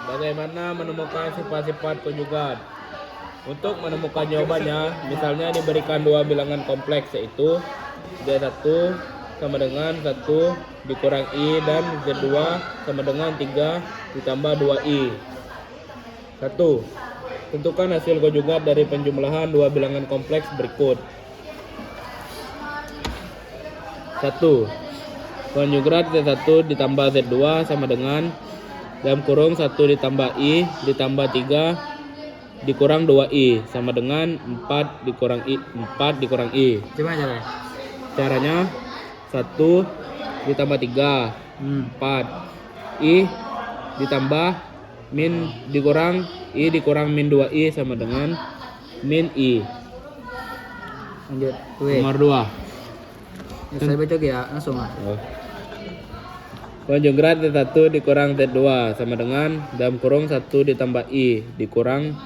Bagaimana menemukan sifat-sifat konjugat? Untuk menemukan jawabannya, misalnya diberikan dua bilangan kompleks yaitu Z1 sama dengan 1 dikurang I dan Z2 sama dengan 3 ditambah 2I. 1. Tentukan hasil konjugat dari penjumlahan dua bilangan kompleks berikut. 1. Konjugat Z1 ditambah Z2 sama dengan dalam kurung 1 ditambah I ditambah 3 dikurang 2I sama dengan 4 dikurang I. Gimana caranya? Caranya 1 ditambah 3 4 I ditambah min dikurang I dikurang min 2I sama dengan min I. Lanjut. Nomor 2. Saya baca ya langsung ah. Konjugat Z1 dikurang Z2 sama dengan dalam kurung 1 ditambah I dikurang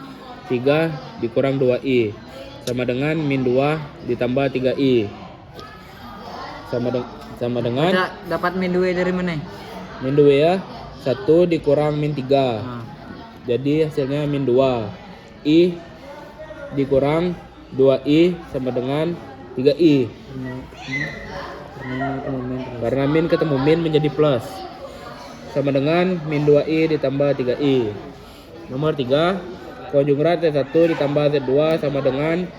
3 dikurang 2I sama dengan min 2 ditambah 3I sama dengan Baca dapat min 2 dari mana? min 2 ya 1 dikurang min 3 jadi hasilnya min 2 I dikurang 2I sama dengan 3I. Karena min ketemu min menjadi plus sama dengan min 2I ditambah 3I. Nomor 3. Konjugat Z1 ditambah Z2 sama dengan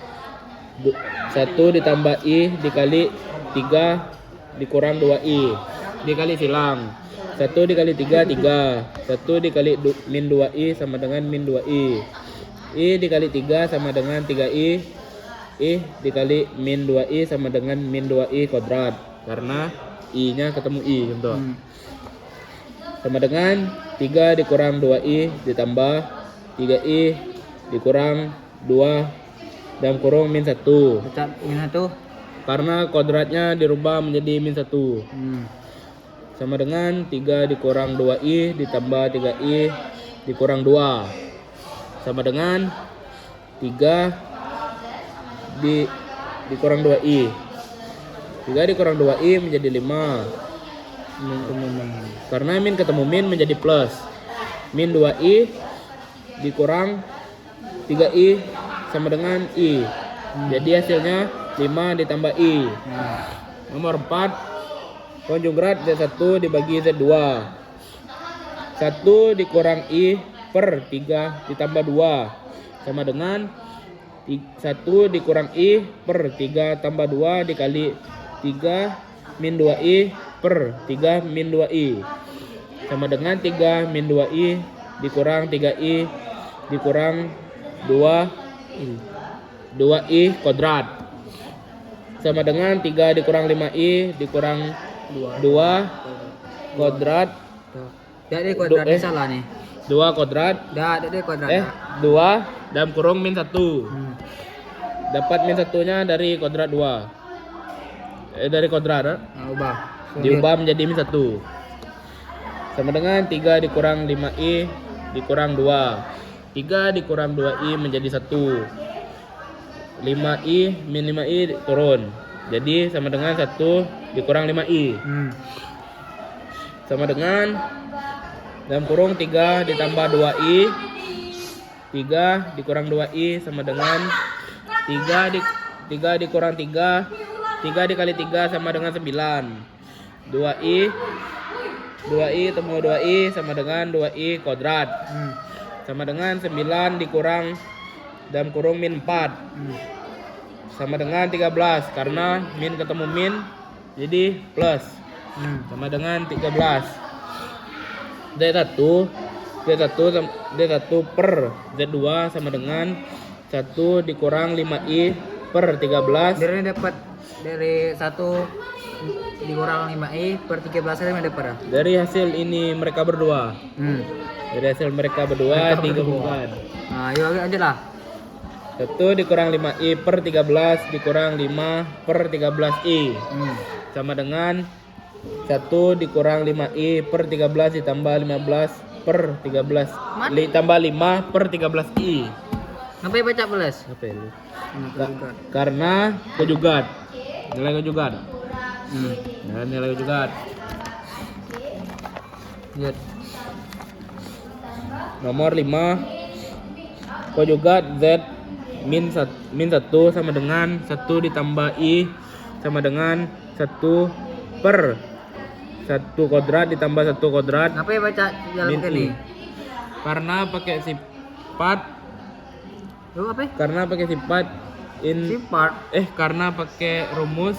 1 ditambah I dikali 3 dikurang 2I dikali silang 1 dikali 3 3 1 dikali min 2I sama dengan min 2I I dikali 3 sama dengan 3I I dikali min 2I sama dengan min 2I kuadrat karena I nya ketemu I contoh sama dengan 3 dikurang 2I ditambah 3I dikurang 2 dalam kurung min 1. Baca min 1 karena kuadratnya dirubah menjadi min 1 sama dengan 3 dikurang 2I ditambah 3I dikurang 2 sama dengan 3 dikurang 2I 3 dikurang 2I menjadi 5 karena min ketemu min menjadi plus min 2I dikurang 3I sama dengan I jadi hasilnya 5 ditambah I. Nomor 4. Konjugat Z1 dibagi Z2 1 dikurang I per 3 ditambah 2 sama dengan 1 dikurang I per 3 tambah 2 dikali 3 min 2I per 3 min 2I sama dengan 3 min 2I dikurang 3I dikurang 2I kuadrat sama dengan 3 dikurang 5I dikurang 2 kuadrat. Jadi kuadratnya salah nih. 2 kuadrat. Jadi kuadrat. 2 dalam kurung min 1. Dapat min 1-nya dari kuadrat 2. Dari kuadrat. Ubah. Diubah menjadi min 1. Sama dengan 3 dikurang 5I dikurang 2. 3 dikurang 2I menjadi 1. 5I min 5I turun. Jadi sama dengan 1 dikurang 5I. Sama dengan dalam kurung 3 ditambah 2I 3 dikurang 2I sama dengan 3 dikurang 3 dikali 3 sama dengan 9 2I temu 2I sama dengan 2I kuadrat sama dengan 9 dikurang dalam kurung min 4 sama dengan 13 karena min ketemu min jadi plus sama dengan 13 D1 per Z2 sama dengan 1 dikurang 5I per 13. Dari dapat dari 1 dikurang 5I per 13 dari mana dapat? Dari hasil ini mereka berdua. Dari hasil mereka berdua digabungkan. Nah, yuk lanjut lah. 1 dikurang 5I per 13 dikurang 5 per 13I sama dengan 1 dikurang 5I per 13 ditambah 15 per 13 ditambah 5 per 13I. Sampai baca plus. Apa ini? Karena konjugat. Nilai konjugat. Nilai konjugat. Lanjut. Nomor 5, konjugat Z min 1 sama dengan 1 ditambah I sama dengan 1 per 1 kuadrat ditambah 1 kuadrat Apa ya baca jalan min ke I. nih? Karena pakai sifat Sifat. karena pakai rumus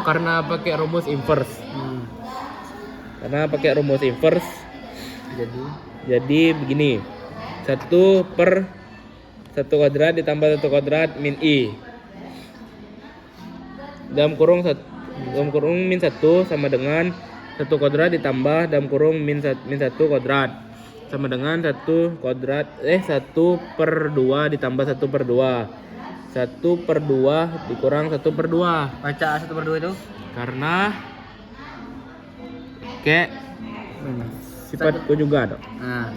karena pakai rumus inverse. Karena pakai rumus inverse jadi begini. 1 per 1 kuadrat ditambah 1 kuadrat min I. Dalam kurung min 1 sama dengan 1 kuadrat ditambah dalam kurung min 1 kuadrat sama dengan 1 kuadrat 1 per 2 ditambah 1 per 2. 1 per 2 dikurang 1 per 2. Baca 1 per 2 itu? Karena kayak sifat konjugat. Nah,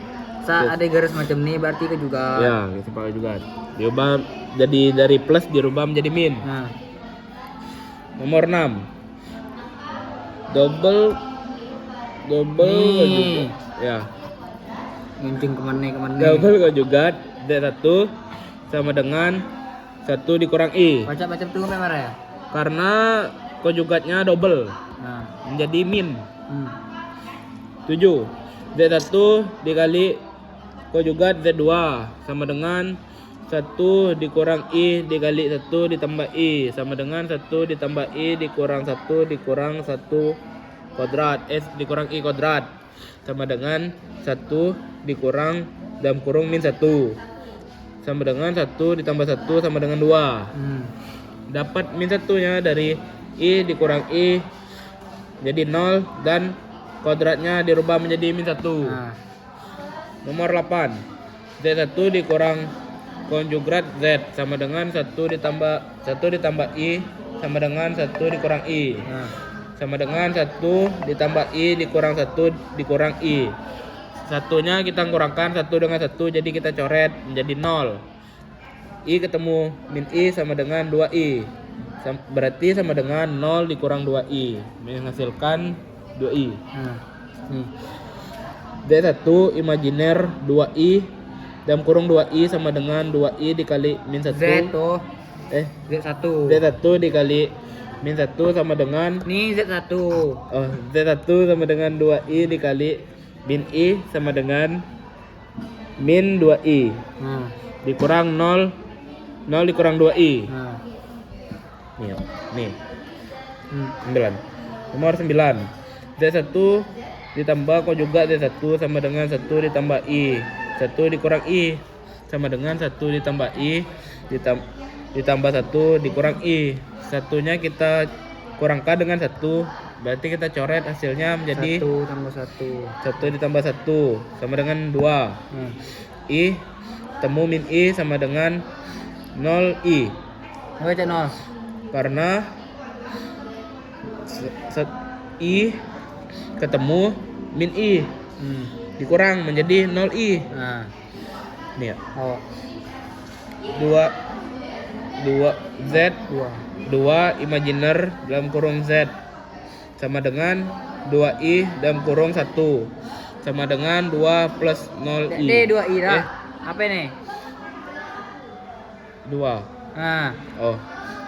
saat ada garis macam ini berarti ke juga. Ya, sifat konjugat. Diubah jadi dari plus dirubah menjadi min. Nah, Nomor 6. Double konjugat. Ya. ngincing kemana. Double konjugat D1 sama dengan 1 dikurang I. Baca tuh apa marah ya? Karena konjugatnya double Nah, menjadi min. 7. Z1 dikali konjugat Z2 sama dengan 1 dikurang I dikali 1 ditambah I sama dengan 1 ditambah I dikurang 1 dikurang 1 kuadrat dikurang I kuadrat sama dengan 1 dikurang dalam kurung min 1 sama dengan 1 ditambah 1 sama dengan 2. Dapat min 1-nya dari I dikurang I jadi 0 dan kuadratnya dirubah menjadi min 1. Nah. Nomor 8. Z1 dikurang konjugat Z sama dengan 1 ditambah I sama dengan 1 dikurang I. Nah. Sama dengan 1 ditambah I dikurang 1 dikurang I. Satunya kita kurangkan 1 dengan 1 jadi kita coret menjadi 0. I ketemu min I sama dengan 2I. Berarti sama dengan 0 dikurang 2I menghasilkan 2I. Nah. Nih. D1 imajiner 2I dalam kurung 2I sama dengan 2I dikali min 1. Z tuh. Z1. Z1 dikali min 1 sama dengan Nih Z1. Z1 sama dengan 2I dikali min I sama dengan min 2I Nah. dikurang 0 dikurang 2I. Nah. Nih 9. Nomor 9. Z1 ditambah konjugat Z1 sama dengan 1 ditambah I. 1 dikurang I sama dengan 1 ditambah I ditambah 1 dikurang I. Satunya kita kurangkan dengan 1. Berarti kita coret hasilnya menjadi 1 tambah 1. 1 ditambah 1 sama dengan 2. I temu min I sama dengan 0I. Baca 0. Karena I ketemu min I dikurang menjadi 0I. Nah. Nih ya. Oh. 2 Z 2. 2 imajiner dalam kurung Z sama dengan 2I dalam kurung 1 sama dengan 2 plus 0I. D 2I dah. Apa ini? 2. Nah.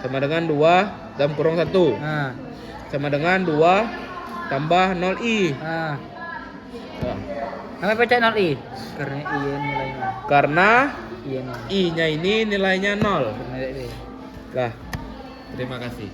Sama dengan 2 dalam kurung 1 Nah. sama dengan 2 tambah 0I. Nah. Apa baca 0I? Karena iya nilainya. Karena Iya 0. I-nya ini nilainya 0. Karena D. Lah, terima kasih.